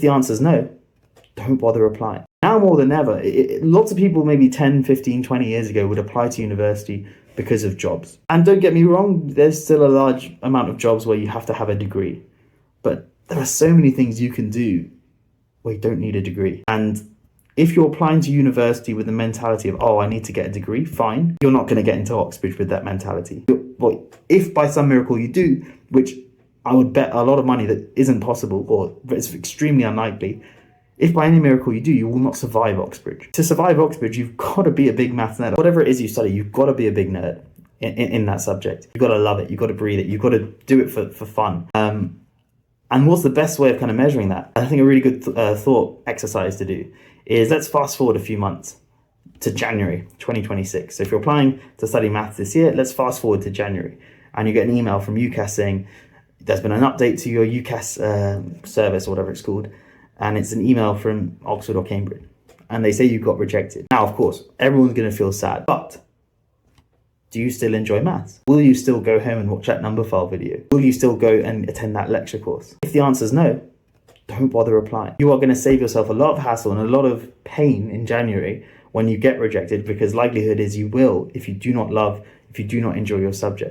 If the answer is no, don't bother applying. Now more than ever, lots of people maybe 10, 15, 20 years ago would apply to university because of jobs. And don't get me wrong, there's still a large amount of jobs where you have to have a degree. But there are so many things you can do where you don't need a degree. And if you're applying to university with the mentality of, oh, I need to get a degree, fine. You're not going to get into Oxbridge with that mentality. Well, if by some miracle you do, which I would bet a lot of money that isn't possible, or it's extremely unlikely, if by any miracle you do, you will not survive Oxbridge. To survive Oxbridge, you've got to be a big maths nerd. Whatever it is you study, you've got to be a big nerd in that subject. You've got to love it. You've got to breathe it. You've got to do it for fun. And what's the best way of kind of measuring that? I think a really good thought exercise to do is let's fast forward a few months to January 2026. So if you're applying to study maths this year, let's fast forward to January. And you get an email from UCAS saying, there's been an update to your UCAS service or whatever it's called. And it's an email from Oxford or Cambridge. And they say you got rejected. Now, of course, everyone's going to feel sad. But do you still enjoy maths? Will you still go home and watch that number file video? Will you still go and attend that lecture course? If the answer is no, don't bother applying. You are going to save yourself a lot of hassle and a lot of pain in January when you get rejected, because likelihood is you will if you do not love, if you do not enjoy your subject.